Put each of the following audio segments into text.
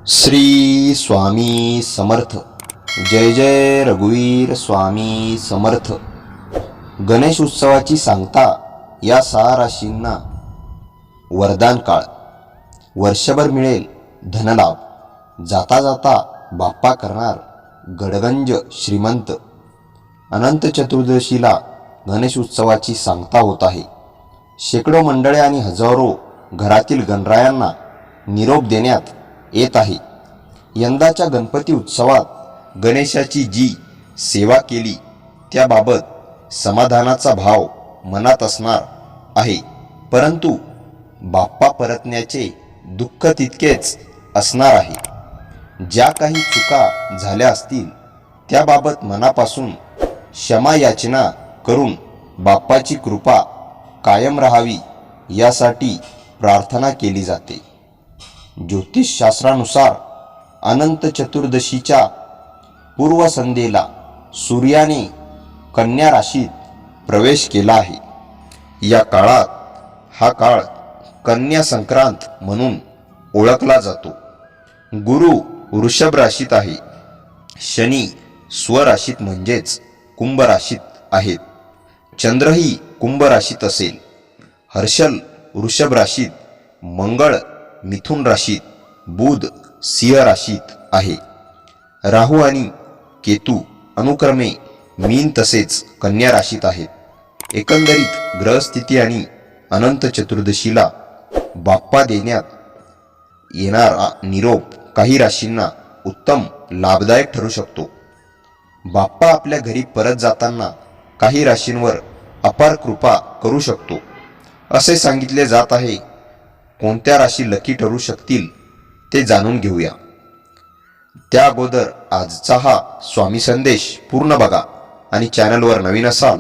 श्री स्वामी समर्थ. जय जय रघुवीर स्वामी समर्थ. गणेश उत्सवाची सांगता या 6 राशींना वरदान काळ. वर्षभर मिळेल धनलाभ. जाता जाता बाप्पा करणार गडगंज श्रीमंत. अनंत चतुर्दशीला गणेश उत्सवाची सांगता होत आहे. शेकडो मंडळे आणि हजारो घरातील गणरायांना निरोप देण्यात येत आहे. यंदाच्या गणपती उत्सवात गणेशाची जी सेवा केली त्याबाबत समाधानाचा भाव मनात असणार आहे, परंतु बाप्पा परतण्याचे दुःख तितकेच असणार आहे. ज्या काही चुका झाल्या असतील त्याबाबत मनापासून क्षमा याचना करून बाप्पाची कृपा कायम राहावी यासाठी प्रार्थना केली जाते. ज्योतिषशास्त्रानुसार अनंत चतुर्दशीच्या पूर्वसंध्येला सूर्याने कन्या राशीत प्रवेश केला आहे. या काळात हा काळ कन्या संक्रांत म्हणून ओळखला जातो. गुरु वृषभ राशीत आहे. शनी स्वराशीत म्हणजेच कुंभ राशीत आहेत. चंद्रही कुंभ राशीत असेल. हर्षल वृषभ राशीत, मंगळ मिथुन राशीत, बुध सिंह राशीत आहे. राहू आणि केतू अनुक्रमे मीन तसेच कन्या राशीत आहेत. एकंदरीत ग्रहस्थिती आणि अनंत चतुर्दशीला बाप्पा देण्यात येणारा निरोप काही राशींना उत्तम लाभदायक ठरू शकतो. बाप्पा आपल्या घरी परत जाताना काही राशींवर अपार कृपा करू शकतो असे सांगितले जात आहे. कोणत्या राशी लकी ठरू शकतील ते जाणून घेऊया. त्या अगोदर आजचा हा स्वामी संदेश पूर्ण बघा आणि चॅनलवर नवीन असाल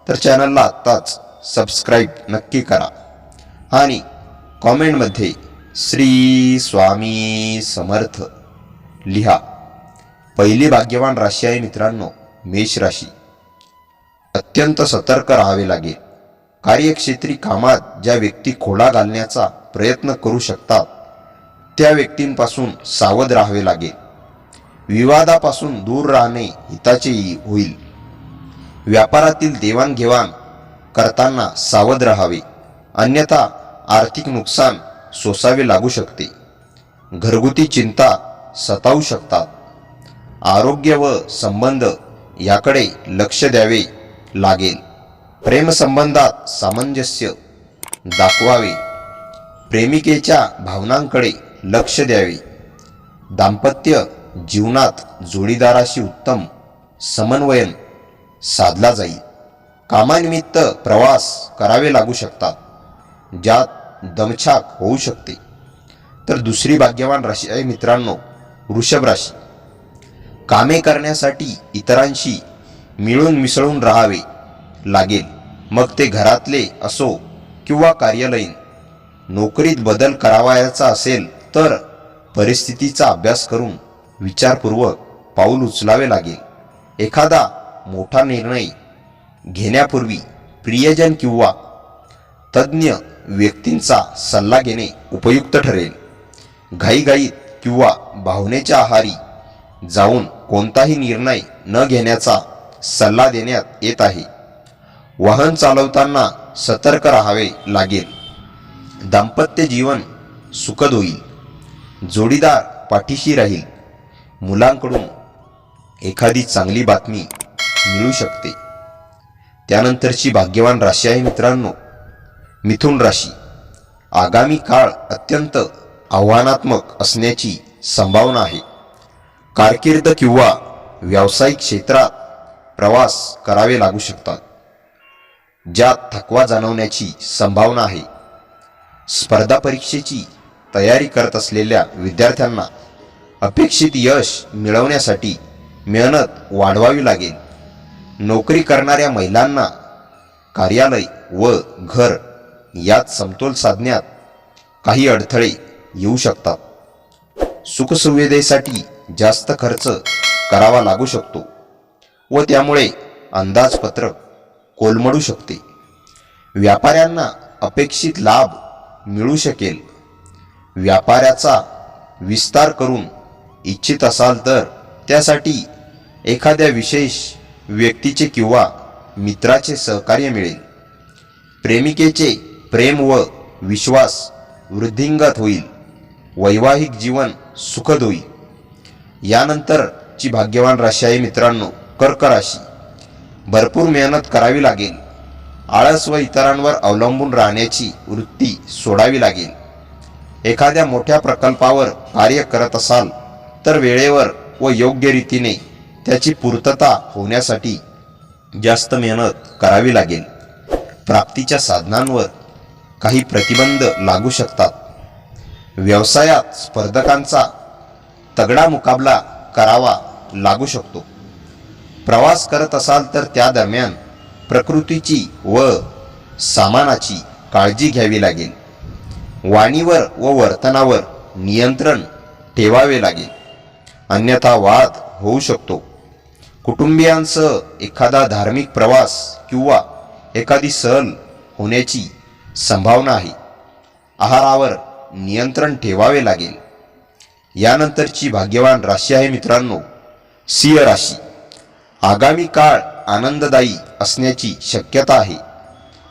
तर चॅनलला आत्ताच सबस्क्राईब नक्की करा आणि कॉमेंटमध्ये श्री स्वामी समर्थ लिहा. पहिली भाग्यवान राशी आहे मित्रांनो, मेष राशी. अत्यंत सतर्क राहावे लागेल. कार्यक्षेत्री कामात ज्या व्यक्ती खोडा घालण्याचा प्रयत्न करू शकतात त्या व्यक्तींपासून सावध राहावे लागेल. विवादापासून दूर राहणे हिताचेही होईल. व्यापारातील देवाणघेवाण करताना सावध राहावे, अन्यथा आर्थिक नुकसान सोसावे लागू शकते. घरगुती चिंता सतावू शकतात. आरोग्य व संबंध याकडे लक्ष द्यावे लागेल. प्रेमसंबंधात सामंजस्य दाखवावे. प्रेमिकेच्या भावनांकडे लक्ष द्यावे. दाम्पत्य जीवनात जोडीदाराशी उत्तम समन्वयन साधला जाईल. कामानिमित्त प्रवास करावे लागू शकतात, ज्यात दमछाक होऊ शकते. तर दुसरी भाग्यवान राशी आहे मित्रांनो, वृषभ राशी. कामे करण्यासाठी इतरांशी मिळून मिसळून राहावे लागेल, मग ते घरातले असो किंवा कार्यालयीन. नोकरीत बदल करावायचा असेल तर परिस्थितीचा अभ्यास करून विचारपूर्वक पाऊल उचलावे लागेल. एखादा मोठा निर्णय घेण्यापूर्वी प्रियजन किंवा तज्ज्ञ व्यक्तींचा सल्ला घेणे उपयुक्त ठरेल. घाईघाईत किंवा भावनेच्या आहारी जाऊन कोणताही निर्णय न घेण्याचा सल्ला देण्यात येत आहे. वाहन चालवताना सतर्क राहावे लागेल. दाम्पत्य जीवन सुखद होईल. जोडीदार पाठीशी राहील. मुलांकडून एखादी चांगली बातमी मिळू शकते. त्यानंतरची भाग्यवान राशी आहे मित्रांनो, मिथुन राशी. आगामी काळ अत्यंत आव्हानात्मक असण्याची संभावना आहे. कारकीर्द किंवा व्यावसायिक क्षेत्रात प्रवास करावे लागू शकतात, ज्यात थकवा जाणवण्याची संभावना आहे. स्पर्धा परीक्षेची तयारी करत असलेल्या विद्यार्थ्यांना अपेक्षित यश मिळवण्यासाठी मेहनत वाढवावी लागेल. नोकरी करणाऱ्या महिलांना कार्यालय व घर यात समतोल साधण्यात काही अडथळे येऊ शकतात. सुखसुविधेसाठी जास्त खर्च करावा लागू शकतो व त्यामुळे अंदाजपत्रक कोलमडू शकते. व्यापाऱ्यांना अपेक्षित लाभ मिळू शकेल. व्यापाऱ्याचा विस्तार करून इच्छित असाल तर त्यासाठी एखाद्या विशेष व्यक्तीचे किंवा मित्राचे सहकार्य मिळेल. प्रेमिकेचे प्रेम व विश्वास वृद्धिंगत होईल. वैवाहिक जीवन सुखद होईल. यानंतरची भाग्यवान राशी आहे मित्रांनो कर्क राशी. भरपूर मेहनत करावी लागेल. आळस व इतरांवर अवलंबून राहण्याची वृत्ती सोडावी लागेल. एखाद्या मोठ्या प्रकल्पावर कार्य करत असाल तर वेळेवर व योग्य रीतीने त्याची पूर्तता होण्यासाठी जास्त मेहनत करावी लागेल. प्राप्तीच्या साधनांवर काही प्रतिबंध लागू शकतात. व्यवसायात स्पर्धकांचा तगडा मुकाबला करावा लागू शकतो. प्रवास करत असाल तर त्या दरम्यान प्रकृतीची व सामानाची काळजी घ्यावी लागेल. वाणीवर व वर्तनावर नियंत्रण ठेवावे लागेल, अन्यथा वाद होऊ शकतो. कुटुंबियांसह एखादा धार्मिक प्रवास किंवा एखादी सहल होण्याची संभावना आहे. आहारावर नियंत्रण ठेवावे लागेल. यानंतरची भाग्यवान राशी आहे मित्रांनो सिंह राशी. आगामी काळ आनंददायी असण्याची शक्यता आहे.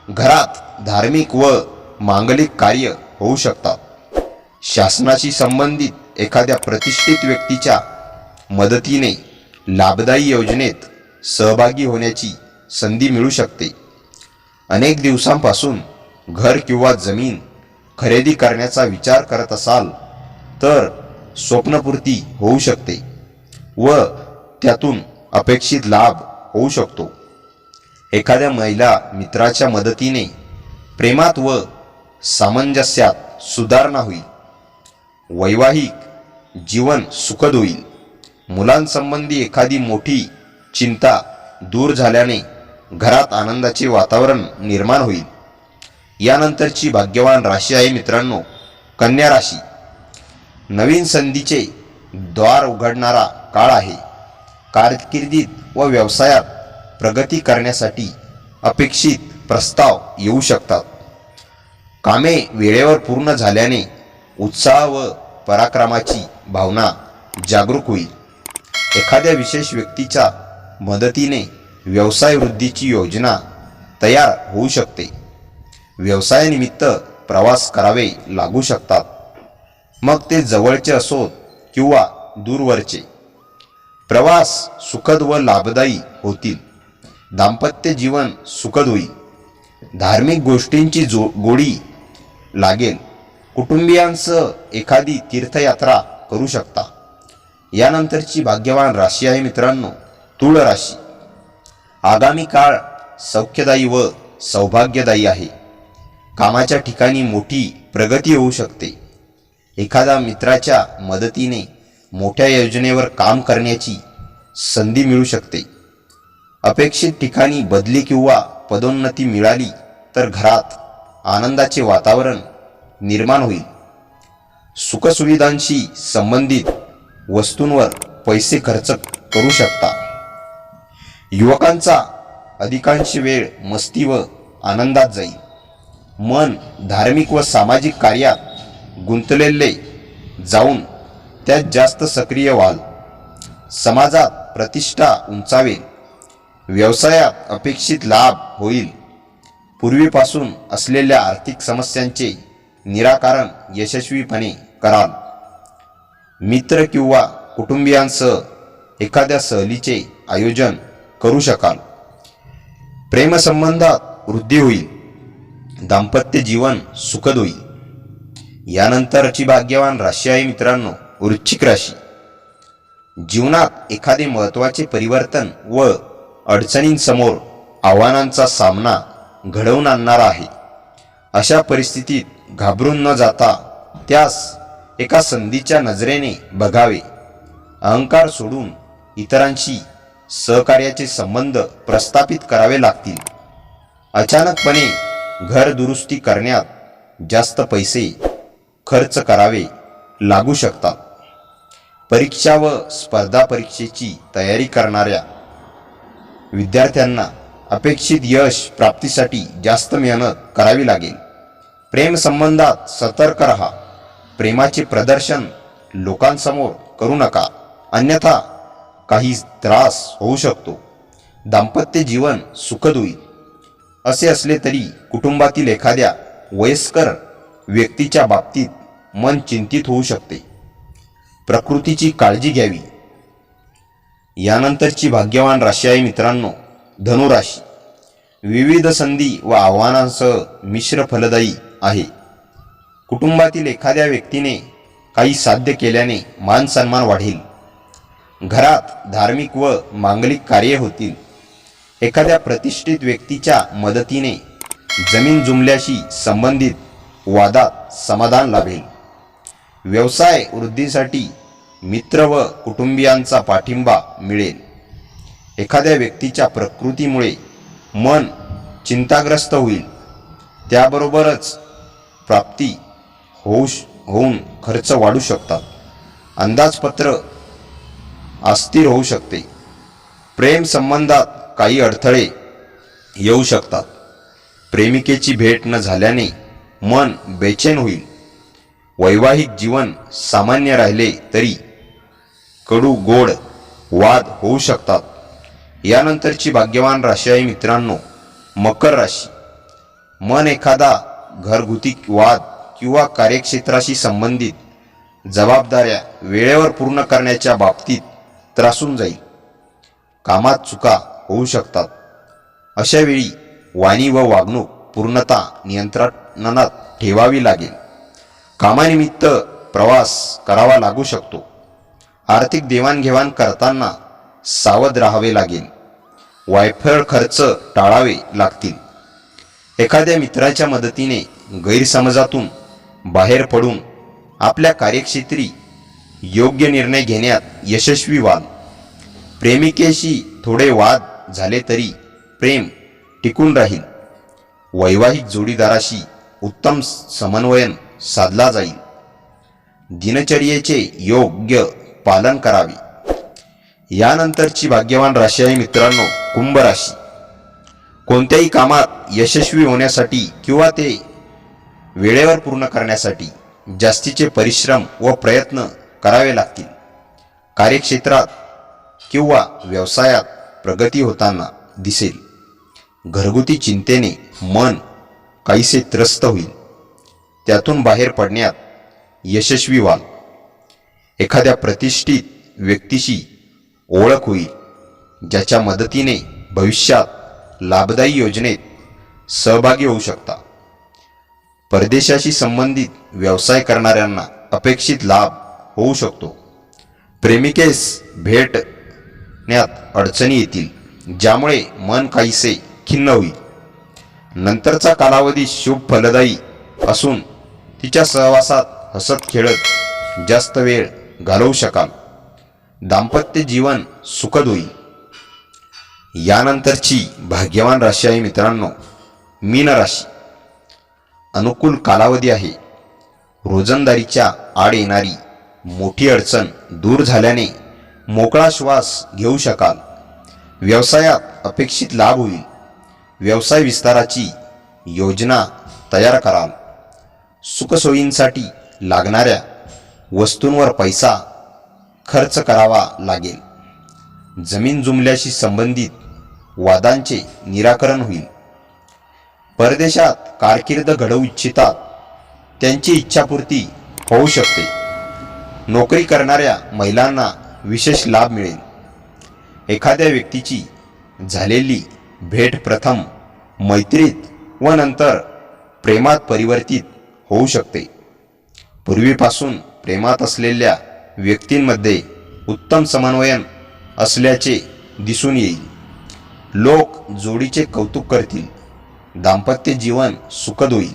घरात धार्मिक व मांगलिक कार्य होऊ शकतात. शासनाशी संबंधित एखाद्या प्रतिष्ठित व्यक्तीच्या मदतीने लाभदायी योजनेत सहभागी होण्याची संधी मिळू शकते. अनेक दिवसांपासून घर किंवा जमीन खरेदी करण्याचा विचार करत असाल तर स्वप्नपूर्ती होऊ शकते व त्यातून अपेक्षित लाभ होऊ शकतो. एखाद्या महिला मित्राच्या मदतीने प्रेमात व सामंजस्यात सुधारणा होईल. वैवाहिक जीवन सुखद होईल. मुलांसंबंधी एखादी मोठी चिंता दूर झाल्याने घरात आनंदाचे वातावरण निर्माण होईल. यानंतरची भाग्यवान राशी आहे मित्रांनो कन्या राशी. नवीन संधीचे द्वार उघडणारा काळ आहे. कारकिर्दीत व व्यवसायात प्रगती करण्यासाठी अपेक्षित प्रस्ताव येऊ शकतात. कामे वेळेवर पूर्ण झाल्याने उत्साह व पराक्रमाची भावना जागरूक होईल. एखाद्या विशेष व्यक्तीच्या मदतीने व्यवसाय वृद्धीची योजना तयार होऊ शकते. व्यवसायानिमित्त प्रवास करावे लागू शकतात, मग ते जवळचे असोत किंवा दूरवरचे. प्रवास सुखद व लाभदायी होतील. दाम्पत्य जीवन सुखद होईल. धार्मिक गोष्टींची गोडी लागेल. कुटुंबियांसह एखादी तीर्थयात्रा करू शकता. यानंतरची भाग्यवान राशी आहे मित्रांनो तुळ राशी. आगामी काळ सौख्यदायी व सौभाग्यदायी आहे. कामाच्या ठिकाणी मोठी प्रगती होऊ शकते. एखाद्या मित्राच्या मदतीने मोठ्या योजनेवर काम करण्याची संधी मिळू शकते. अपेक्षित ठिकाणी बदली किंवा पदोन्नती मिळाली तर घरात आनंदाचे वातावरण निर्माण होईल. सुखसुविधांशी संबंधित वस्तूंवर पैसे खर्च करू शकता. युवकांचा अधिकांश वेळ मस्ती व आनंदात जाईल. मन धार्मिक व सामाजिक कार्यात गुंतलेले जाऊन त्यात जास्त सक्रिय व्हाल. समाजात प्रतिष्ठा उंचावेल. व्यवसायात अपेक्षित लाभ होईल. पूर्वीपासून असलेल्या आर्थिक समस्यांचे निराकरण यशस्वीपणे कराल. मित्र किंवा कुटुंबियांसह एखाद्या सहलीचे आयोजन करू शकाल. प्रेमसंबंधात वृद्धी होईल. दाम्पत्य जीवन सुखद होईल. यानंतरची भाग्यवान राशी आहे मित्रांनो वृश्चिक राशी. जीवनात एखादे महत्त्वाचे परिवर्तन व अडचणींसमोर आव्हानांचा सामना घडवून आणणारा आहे. अशा परिस्थितीत घाबरून न जाता त्यास एका संधीच्या नजरेने बघावे. अहंकार सोडून इतरांशी सहकार्याचे संबंध प्रस्थापित करावे लागतील. अचानकपणे घर दुरुस्ती करण्यात जास्त पैसे खर्च करावे लागू शकतात. परीक्षा व स्पर्धा परीक्षेची तयारी करणाऱ्या विद्यार्थ्यांना अपेक्षित यश प्राप्तीसाठी जास्त मेहनत करावी लागेल. प्रेम संबंधात सतर्क रहा. प्रेमाचे प्रदर्शन लोकांसमोर करू नका, अन्यथा काही त्रास होऊ शकतो. दाम्पत्य जीवन सुखद होईल. असे असले तरी कुटुंबातील एखाद्या वयस्कर व्यक्तीच्या बाबतीत मन चिंतित होऊ शकते. प्रकृतीची काळजी घ्यावी. यानंतरची भाग्यवान राशी आहे मित्रांनो, धनुराशी. विविध संधी व आव्हानांसह मिश्र फलदायी आहे. कुटुंबातील एखाद्या व्यक्तीने काही साध्य केल्याने मान सन्मान वाढेल. घरात धार्मिक व मांगलिक कार्ये होतील. एखाद्या प्रतिष्ठित व्यक्तीच्या मदतीने जमीन जुमल्याशी संबंधित वादात समाधान लाभेल. व्यवसाय वृद्धीसाठी मित्र व कुटुंबियांचा पाठिंबा मिळेल. एखाद्या व्यक्तीच्या प्रकृतीमुळे मन चिंताग्रस्त होईल. त्याबरोबरच प्राप्ती होऊन खर्च वाढू शकतात. अंदाजपत्र अस्थिर होऊ शकते. प्रेम संबंधात काही अडथळे येऊ शकतात. प्रेमिकेची भेट न झाल्याने मन बेचैन होईल. वैवाहिक जीवन सामान्य राहिले तरी कडू गोड वाद होऊ शकतात. यानंतरची भाग्यवान राशी आहे मित्रांनो, मकर राशी. मन एखादा घरगुती वाद किंवा कार्यक्षेत्राशी संबंधित जबाबदाऱ्या वेळेवर पूर्ण करण्याच्या बाबतीत त्रासून जाईल. कामात चुका होऊ शकतात. अशा वेळी वाणी व वागणूक पूर्णतः नियंत्रणात ठेवावी लागेल. कामानिमित्त प्रवास करावा लागू शकतो. आर्थिक देवाणघेवाण करताना सावध राहावे लागेल. वायफळ खर्च टाळावे लागतील. एखाद्या मित्राच्या मदतीने गैरसमजातून बाहेर पडून आपल्या कार्यक्षेत्री योग्य निर्णय घेण्यात यशस्वी व्हाल. प्रेमिकेशी थोडे वाद झाले तरी प्रेम टिकून राहील. वैवाहिक जोडीदाराशी उत्तम समन्वयन साधला जाईल. दिनचर्येचे योग्य पालन करावे. यानंतरची भाग्यवान राशी आहे मित्रांनो, कुंभ राशी. कोणत्याही कामात यशस्वी होण्यासाठी किंवा ते वेळेवर पूर्ण करण्यासाठी जास्तीचे परिश्रम व प्रयत्न करावे लागतील. कार्यक्षेत्रात किंवा व्यवसायात प्रगती होताना दिसेल. घरगुती चिंतेने मन काहीसे त्रस्त होईल. त्यातून बाहेर पडण्यात यशस्वी व्हाल. एखाद्या प्रतिष्ठित व्यक्तीशी ओळख होईल, ज्याच्या मदतीने भविष्यात लाभदायी योजनेत सहभागी होऊ शकता. परदेशाशी संबंधित व्यवसाय करणाऱ्यांना अपेक्षित लाभ होऊ शकतो. प्रेमिकेस भेटण्यात अडचणी येतील, ज्यामुळे मन काहीसे खिन्न होईल. नंतरचा कालावधी शुभ फलदायी असून तिच्या सहवासात हसत खेळत जास्त वेळ घालवू शकाल. दाम्पत्य जीवन सुखद होईल. यानंतरची भाग्यवान राशी आहे मित्रांनो, मीन राशी. अनुकूल कालावधी आहे. रोजंदारीच्या आड येणारी मोठी अडचण दूर झाल्याने मोकळा श्वास घेऊ शकाल. व्यवसायात अपेक्षित लाभ होईल. व्यवसाय विस्ताराची योजना तयार कराल. सुखसोयींसाठी लागणाऱ्या वस्तूंवर पैसा खर्च करावा लागेल. जमीन जुमल्याशी संबंधित वादांचे निराकरण होईल. परदेशात कारकीर्द घडवू इच्छितात त्यांची इच्छापूर्ती होऊ शकते. नोकरी करणाऱ्या महिलांना विशेष लाभ मिळेल. एखाद्या व्यक्तीची झालेली भेट प्रथम मैत्रीत व नंतर प्रेमात परिवर्तित होऊ शकते. पूर्वीपासून प्रेमात असलेल्या व्यक्तींमध्ये उत्तम समन्वयन असल्याचे दिसून येईल. लोक जोडीचे कौतुक करतील. दाम्पत्य जीवन सुखद होईल.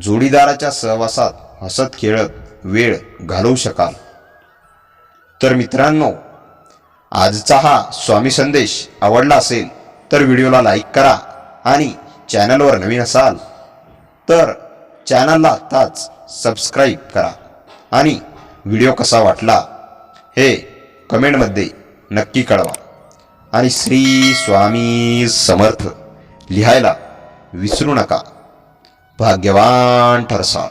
जोडीदाराच्या सहवासात हसत खेळत वेळ घालवू शकाल. तर मित्रांनो, आजचा हा स्वामी संदेश आवडला असेल तर व्हिडिओला लाईक करा आणि चॅनलवर नवीन असाल तर चॅनलला आत्ताच सबस्क्राईब करा आणि व्हिडिओ कसा वाटला हे कमेंटमध्ये नक्की कळवा आणि श्री स्वामी समर्थ लिहायला विसरू नका. भाग्यवान ठरसाल.